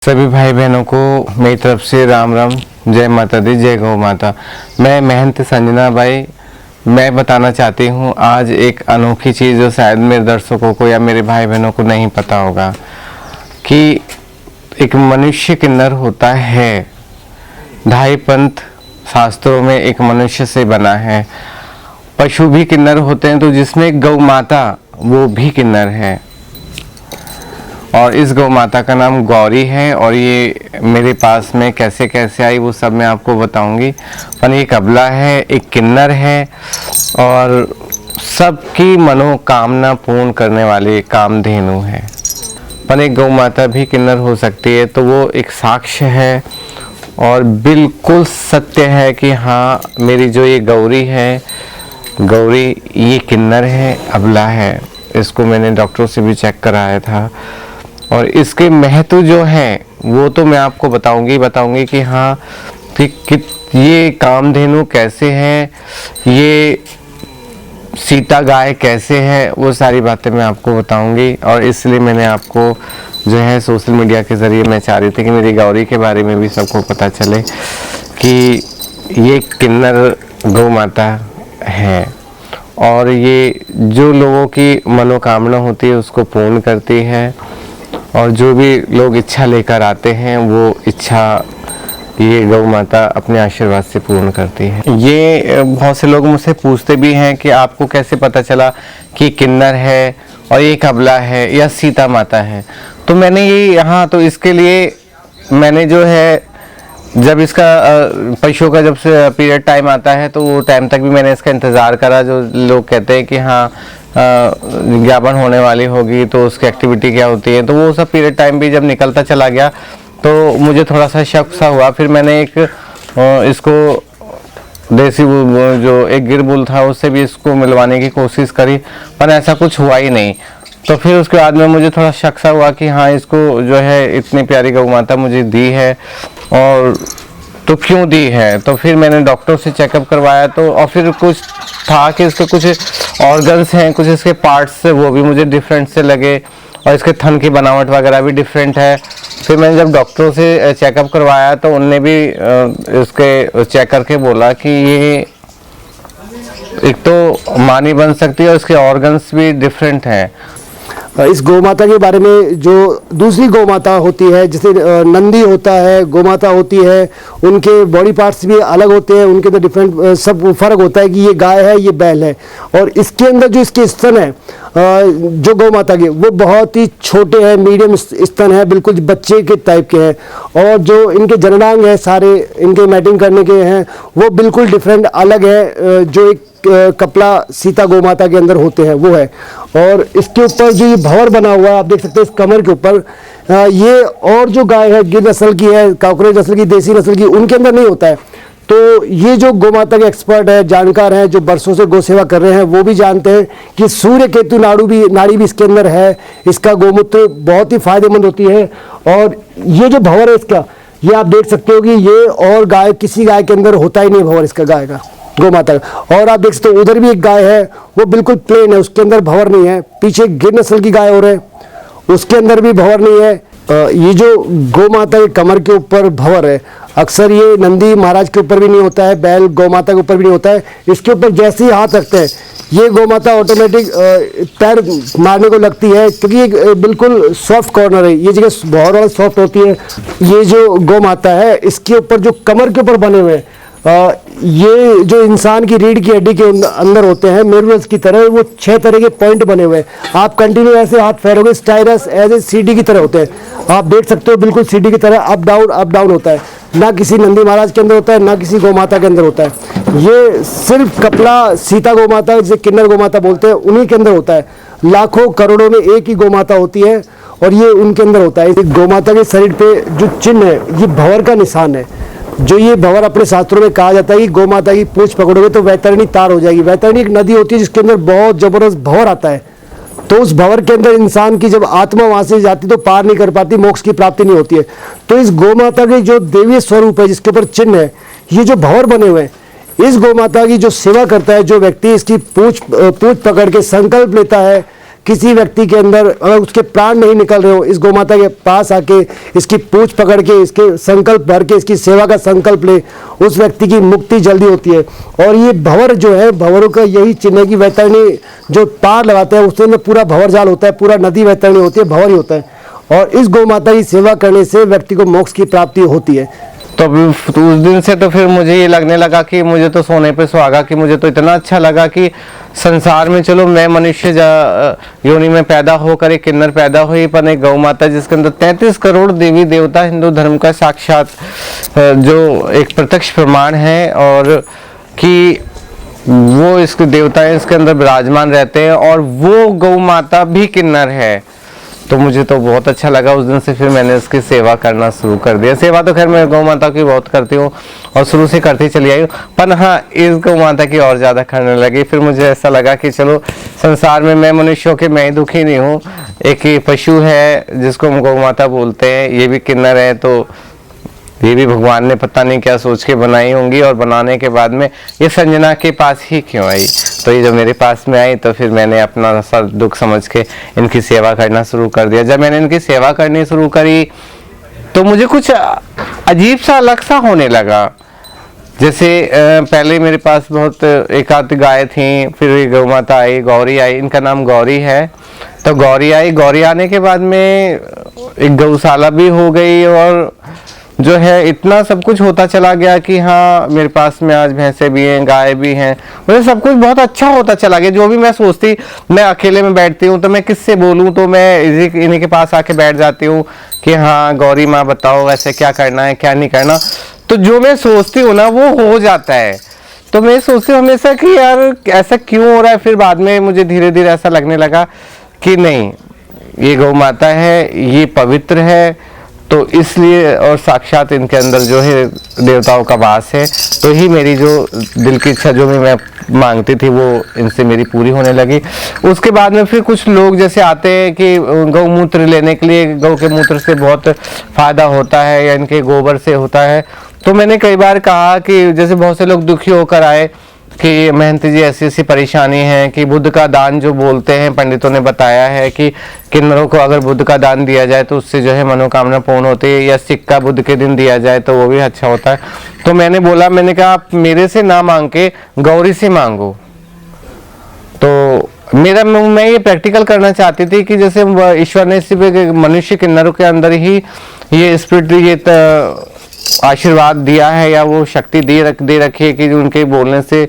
सभी भाई बहनों को मेरी तरफ से राम राम, जय माता दी, जय गौ माता। मैं महंत संजना भाई मैं बताना चाहती हूँ आज एक अनोखी चीज़ जो शायद मेरे दर्शकों को या मेरे भाई बहनों को नहीं पता होगा कि एक मनुष्य किन्नर होता है। ढाई पंथ शास्त्रों में एक मनुष्य से बना है। पशु भी किन्नर होते हैं, तो जिसमें गौ माता वो भी किन्नर है और इस गौ माता का नाम गौरी है। और ये मेरे पास में कैसे कैसे आई वो सब मैं आपको बताऊंगी। पर एक अबला है, एक किन्नर है और सबकी मनोकामना पूर्ण करने वाली कामधेनु है। पर एक गौ माता भी किन्नर हो सकती है, तो वो एक साक्ष्य है और बिल्कुल सत्य है कि हाँ मेरी जो ये गौरी है, गौरी ये किन्नर है, अबला है। इसको मैंने डॉक्टरों से भी चेक कराया था और इसके महत्व जो है वो तो मैं आपको बताऊंगी कि हाँ कि ये कामधेनु कैसे है, ये सीता गाय कैसे है, वो सारी बातें मैं आपको बताऊंगी। और इसलिए मैंने आपको जो है सोशल मीडिया के ज़रिए मैं चाह रही थी कि मेरी गौरी के बारे में भी सबको पता चले कि ये किन्नर गौ माता है और ये जो लोगों की मनोकामना होती है उसको पूर्ण करती है और जो भी लोग इच्छा लेकर आते हैं वो इच्छा ये गौ माता अपने आशीर्वाद से पूर्ण करती है। ये बहुत से लोग मुझसे पूछते भी हैं कि आपको कैसे पता चला कि किन्नर है और एक अबला है या सीता माता है। तो मैंने ये यहाँ तो इसके लिए मैंने जो है जब इसका पशुओं का जब से पीरियड टाइम आता है तो वो टाइम तक भी मैंने इसका इंतज़ार करा। जो लोग कहते हैं कि हाँ विज्ञापन होने वाली होगी तो उसकी एक्टिविटी क्या होती है, तो वो सब पीरियड टाइम भी जब निकलता चला गया तो मुझे थोड़ा सा शक सा हुआ। फिर मैंने एक इसको देसी जो एक गिरबुल था उससे भी इसको मिलवाने की कोशिश करी, पर ऐसा कुछ हुआ ही नहीं। तो फिर उसके बाद में मुझे थोड़ा शक सा हुआ कि हाँ इसको जो है इतनी प्यारी गौ माता मुझे दी है और तो क्यों दी है। तो फिर मैंने डॉक्टर से चेकअप करवाया तो और फिर कुछ था कि इसके कुछ ऑर्गन्स हैं, कुछ इसके पार्ट्स वो भी मुझे डिफरेंट से लगे और इसके थन की बनावट वगैरह भी डिफरेंट है। फिर मैंने जब डॉक्टरों से चेकअप करवाया तो उनने भी इसके चेक करके बोला कि ये एक तो मां नहीं बन सकती और इसके ऑर्गन्स भी डिफरेंट हैं। इस गौ माता के बारे में जो दूसरी गौ माता होती है, जैसे नंदी होता है, गौ माता होती है, उनके बॉडी पार्ट्स भी अलग होते हैं, उनके अंदर डिफरेंट सब फर्क होता है कि ये गाय है ये बैल है। और इसके अंदर जो इसके स्तन है जो गौ माता के वो बहुत ही छोटे हैं, मीडियम स्तन है, बिल्कुल बच्चे के टाइप के हैं। और जो इनके जननांग है सारे इनके मैटिंग करने के हैं वो बिल्कुल डिफरेंट अलग है, जो एक कपला सीता गौ माता के अंदर होते हैं वो है। और इसके ऊपर जो ये भंवर बना हुआ है आप देख सकते हैं इस कमर के ऊपर, ये और जो गाय है गिर नस्ल की है, काकरेज नस्ल की, देसी नस्ल की, उनके अंदर नहीं होता है। तो ये जो गौ माता के एक्सपर्ट है, जानकार हैं, जो बरसों से गौ सेवा कर रहे हैं, वो भी जानते हैं कि सूर्य केतु नाड़ी भी इसके अंदर है। इसका गौमूत्र बहुत ही फायदेमंद होती है। और ये जो भंवर है इसका, ये आप देख सकते हो कि ये और गाय किसी गाय के अंदर होता ही नहीं भंवर इसका, गाय का, गौ माता का। और आप देख सकते हो उधर भी एक गाय है वो बिल्कुल प्लेन है, उसके अंदर भंवर नहीं है। पीछे गिर नस्ल की गाय और है उसके अंदर भी भंवर नहीं है। ये जो गौ माता के कमर के ऊपर भंवर है, अक्सर ये नंदी महाराज के ऊपर भी नहीं होता है, बैल गौ माता के ऊपर भी नहीं होता है। इसके ऊपर जैसे ही हाथ रखते हैं ये गौ माता ऑटोमेटिक पैर मारने को लगती है, क्योंकि ये बिल्कुल सॉफ्ट कॉर्नर है, ये जगह बहुत ज़्यादा सॉफ्ट होती है। ये जो गौ माता है इसके ऊपर जो कमर के ऊपर बने हुए ये जो इंसान की रीढ़ की हड्डी के अंदर होते हैं मिरर्स की तरह, वो 6 तरह के पॉइंट बने हुए हैं। आप कंटिन्यू ऐसे हाथ फेरोगे स्टाइरस एज ए सीडी की तरह होते हैं, आप देख सकते हो बिल्कुल सीडी की तरह अप डाउन होता है। ना किसी नंदी महाराज के अंदर होता है ना किसी गौ माता के अंदर होता है। ये सिर्फ कपला सीता गौ माता जिसे किन्नर गौ माता बोलते हैं उन्हीं के अंदर होता है। लाखों करोड़ों में एक ही गौ माता होती है और ये उनके अंदर होता है। गौ माता के शरीर पे जो चिन्ह है ये भंवर का निशान है। जो ये भंवर अपने शास्त्रों में कहा जाता है कि गौ माता की पूंछ पकड़ोगे तो वैतरणी तार हो जाएगी। वैतरणी एक नदी होती है जिसके अंदर बहुत जबरदस्त भंवर आता है, तो उस भंवर के अंदर इंसान की जब आत्मा वहां से जाती तो पार नहीं कर पाती, मोक्ष की प्राप्ति नहीं होती है। तो इस गौ माता के जो देवीय स्वरूप है जिसके ऊपर चिन्ह है, ये जो भंवर बने हुए हैं, इस गौ माता की जो सेवा करता है जो व्यक्ति, इसकी पूंछ पकड़ के संकल्प लेता है किसी व्यक्ति के अंदर अगर उसके प्राण नहीं निकल रहे हो, इस गौ माता के पास आके इसकी पूंछ पकड़ के इसके संकल्प भर के इसकी सेवा का संकल्प ले, उस व्यक्ति की मुक्ति जल्दी होती है। और ये भंवर जो है, भंवरों का यही चिन्ह है कि वैतरणी जो पार लगाते हैं उसमें पूरा भंवर जाल होता है, पूरा नदी वैतरणी होती है, भंवर ही होता है। और इस गौ माता की सेवा करने से व्यक्ति को मोक्ष की प्राप्ति होती है। तो उस दिन से तो फिर मुझे ये लगने लगा कि मुझे तो सोने पे सुहागा, कि मुझे तो इतना अच्छा लगा कि संसार में चलो मैं मनुष्य योनि में पैदा होकर एक किन्नर पैदा हुई, पर एक गौ माता जिसके अंदर 33 करोड़ देवी देवता हिंदू धर्म का साक्षात जो एक प्रत्यक्ष प्रमाण है, और कि वो इसके देवताएं इसके अंदर विराजमान रहते हैं और वो गौ माता भी किन्नर है। तो मुझे तो बहुत अच्छा लगा। उस दिन से फिर मैंने इसकी सेवा करना शुरू कर दिया। सेवा तो खैर मैं गौ माता की बहुत करती हूँ और शुरू से करती चली आई हूँ, पर हाँ इस गौ माता की और ज़्यादा करने लगी। फिर मुझे ऐसा लगा कि चलो संसार में मैं मनुष्यों के मैं ही दुखी नहीं हूँ, एक ये पशु है जिसको हम गौ माता बोलते हैं, ये भी किन्नर है, तो ये भी भगवान ने पता नहीं क्या सोच के बनाई होंगी, और बनाने के बाद में ये संजना के पास ही क्यों आई। तो ये जब मेरे पास में आई तो फिर मैंने अपना सर दुख समझ के इनकी सेवा करना शुरू कर दिया। जब मैंने इनकी सेवा करनी शुरू करी तो मुझे कुछ अजीब सा अलग सा होने लगा। जैसे पहले मेरे पास बहुत एक आध गाय थी, फिर ये गौ माता आई, गौरी आई, इनका नाम गौरी है। तो गौरी आई, गौरी आने के बाद में एक गौशाला भी हो गई, और जो है इतना सब कुछ होता चला गया कि हाँ मेरे पास में आज भैंसे भी हैं, गाय भी हैं, मुझे सब कुछ बहुत अच्छा होता चला गया। जो भी मैं सोचती, मैं अकेले में बैठती हूँ तो मैं किससे बोलूँ, तो मैं इन्हीं के पास आके बैठ जाती हूँ कि हाँ गौरी माँ बताओ ऐसे क्या करना है क्या नहीं करना। तो जो मैं सोचती हूँ ना वो हो जाता है। तो मैं सोचती हूँ हमेशा कि यार ऐसा क्यों हो रहा है। फिर बाद में मुझे धीरे धीरे ऐसा लगने लगा कि नहीं, ये गौ माता है, ये पवित्र है, तो इसलिए, और साक्षात इनके अंदर जो है देवताओं का वास है, तो ही मेरी जो दिल की इच्छा जो भी मैं मांगती थी वो इनसे मेरी पूरी होने लगी। उसके बाद में फिर कुछ लोग जैसे आते हैं कि गौमूत्र लेने के लिए, गौ के मूत्र से बहुत फायदा होता है या इनके गोबर से होता है। तो मैंने कई बार कहा कि जैसे बहुत से लोग दुखी होकर आए कि महंत जी ऐसी ऐसी परेशानी है कि बुद्ध का दान जो बोलते हैं, पंडितों ने बताया है कि किन्नरों को अगर बुद्ध का दान दिया जाए तो उससे जो है मनोकामना पूर्ण होती है, या सिक्का बुद्ध के दिन दिया जाए तो वो भी अच्छा होता है। तो मैंने बोला, मैंने कहा आप मेरे से ना मांग के गौरी से मांगो। तो मैं ये प्रैक्टिकल करना चाहती थी कि जैसे ईश्वर ने सिर्फ मनुष्य किन्नरों के अंदर ही ये स्पिरिट, ये आशीर्वाद दिया है या वो शक्ति दे रखी है कि उनके बोलने से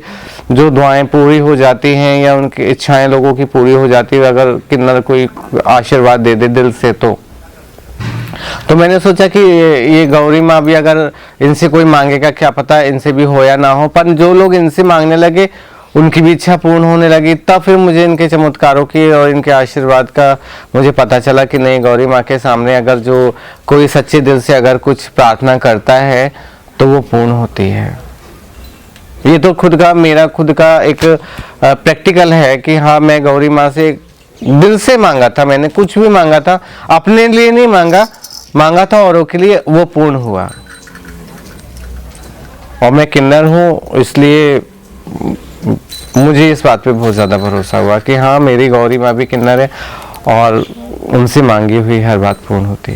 जो दुआएं पूरी हो जाती हैं या उनकी इच्छाएं लोगों की पूरी हो जाती है, अगर किन्नर कोई आशीर्वाद दे दे दिल से। तो मैंने सोचा कि ये गौरी माँ भी अगर इनसे कोई मांगेगा, क्या पता इनसे भी हो या ना हो, पर जो लोग इनसे मांगने लगे उनकी भी इच्छा पूर्ण होने लगी। तब फिर मुझे इनके चमत्कारों की और इनके आशीर्वाद का मुझे पता चला कि नहीं, गौरी माँ के सामने अगर जो कोई सच्चे दिल से अगर कुछ प्रार्थना करता है तो वो पूर्ण होती है। ये तो मेरा खुद का एक प्रैक्टिकल है कि हाँ मैं गौरी माँ से दिल से मांगा था, मैंने कुछ भी मांगा था, अपने लिए नहीं मांगा था औरों के लिए, वो पूर्ण हुआ। और मैं किन्नर हूँ इसलिए मुझे इस बात पे बहुत ज़्यादा भरोसा हुआ कि हाँ मेरी गौरी माँ भी किन्नर है और उनसे मांगी हुई हर बात पूर्ण होती है।